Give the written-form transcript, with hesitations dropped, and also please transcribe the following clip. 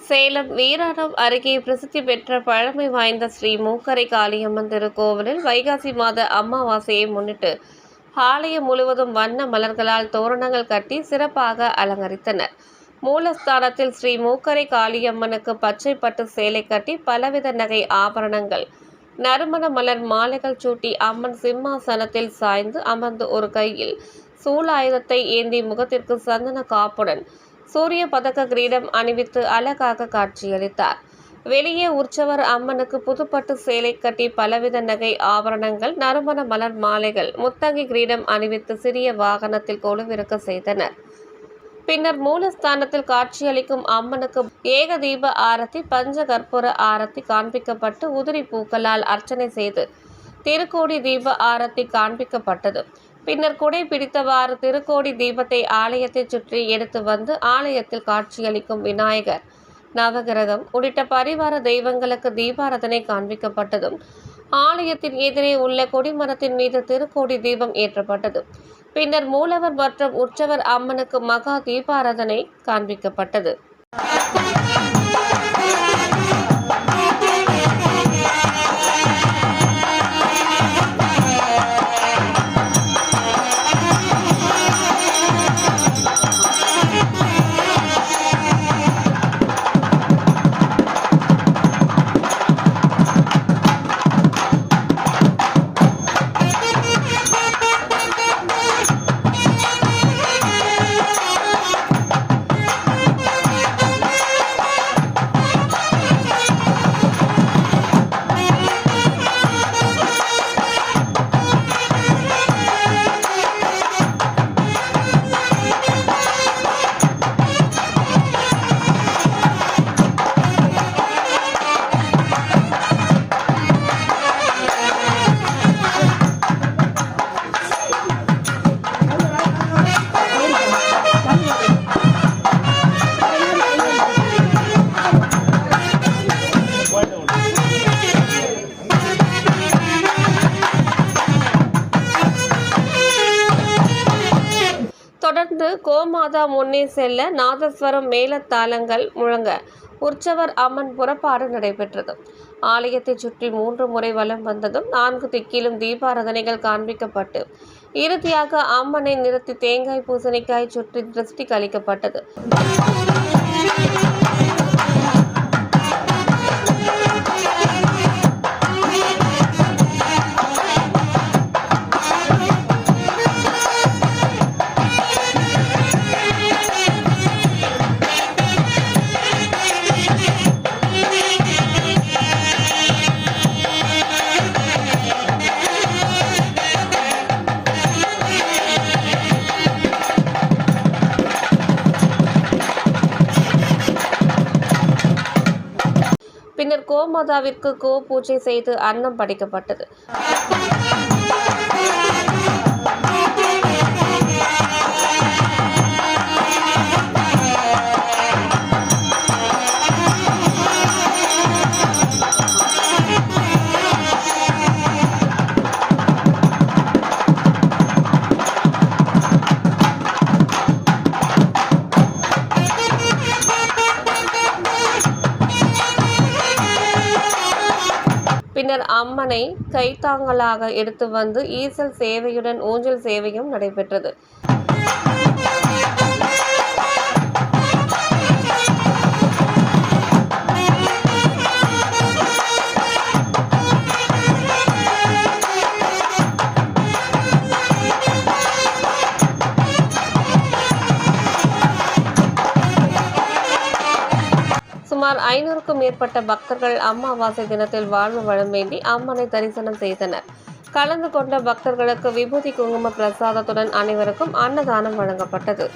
சேலம் வீராணம் அருகே பிரசித்தி பெற்ற பழமை வாய்ந்த ஸ்ரீ மூக்கரை காளியம்மன் திருக்கோவிலில் வைகாசி மாத அமாவாசையை முன்னிட்டு ஆலயம் முழுவதும் வண்ண மலர்களால் தோரணங்கள் கட்டி சிறப்பாக அலங்கரித்தனர். மூலஸ்தானத்தில் ஸ்ரீ மூக்கரை காளியம்மனுக்கு பச்சை பட்டு சேலை கட்டி பலவித நகை ஆபரணங்கள், நறுமண மலர் மாலைகள் சூட்டி அம்மன் சிம்மாசனத்தில் சாய்ந்து அமர்ந்து ஒரு கையில் சூலாயுதத்தை ஏந்தி முகத்திற்கு சந்தன காப்புடன் சூரிய பதக்க கிரீடம் அணிவித்து அழகாக காட்சியளித்தார். வெளியே உற்சவர் அம்மனுக்கு புதுப்பட்டு சேலை கட்டி பலவித நகை ஆபரணங்கள், நறுமண மலர் மாலைகள், முத்தங்கி கிரீடம் அணிவித்து சிறிய வாகனத்தில் கொலுவிருக்க செய்தனர். பின்னர் மூலஸ்தானத்தில் காட்சியளிக்கும் அம்மனுக்கு ஏக தீப ஆரத்தி, பஞ்ச கற்பூர ஆரத்தி காண்பிக்கப்பட்டு உதிரி பூக்களால் அர்ச்சனை செய்து திருக்கோடி தீப ஆரத்தி காண்பிக்கப்பட்டது. பின்னர் குடை பிடித்தவாறு திருக்கோடி தீபத்தை ஆலயத்தை சுற்றி எடுத்து வந்து ஆலயத்தில் காட்சியளிக்கும் விநாயகர், நவகிரகம் உள்ளிட்ட பரிவார தெய்வங்களுக்கு தீபாராதனை காண்பிக்கப்பட்டதும் ஆலயத்தின் எதிரே உள்ள கொடிமரத்தின் மீது திருக்கோடி தீபம் ஏற்றப்பட்டது. பின்னர் மூலவர் மற்றும் உற்சவர் அம்மனுக்கு மகா தீபாராதனை காண்பிக்கப்பட்டது. தொடர்ந்து கோமாதா முன்னே செல்ல நாதஸ்வரம் மேளதாளங்கள் முழங்க உற்சவர் அம்மன் புறப்பாடு நடைபெற்றது. ஆலயத்தை சுற்றி 3 முறை வலம் வந்ததும் 4 திக்கிலும் தீபாராதனைகள் காண்பிக்கப்பட்டு இறுதியாக அம்மனை நிறுத்தி தேங்காய் பூசணிக்காய் சுற்றி திருஷ்டி கழிக்கப்பட்டது. பின்னர் கோமாதாவிற்கு கோ பூஜை செய்து அன்னம் படைக்கப்பட்டது. பின்னர் அம்மனை கைத்தாங்கலாக எடுத்து வந்து ஈசல் சேவையுடன் ஊஞ்சல் சேவையும் நடைபெற்றது. சுமார் 500க்கும் மேற்பட்ட பக்தர்கள் அமாவாசை தினத்தில் வாழ்வு வளம் வேண்டி அம்மனை தரிசனம் செய்தனர். கலந்து கொண்ட பக்தர்களுக்கு விபூதி குங்கும பிரசாதத்துடன் அனைவருக்கும் அன்னதானம் வழங்கப்பட்டது.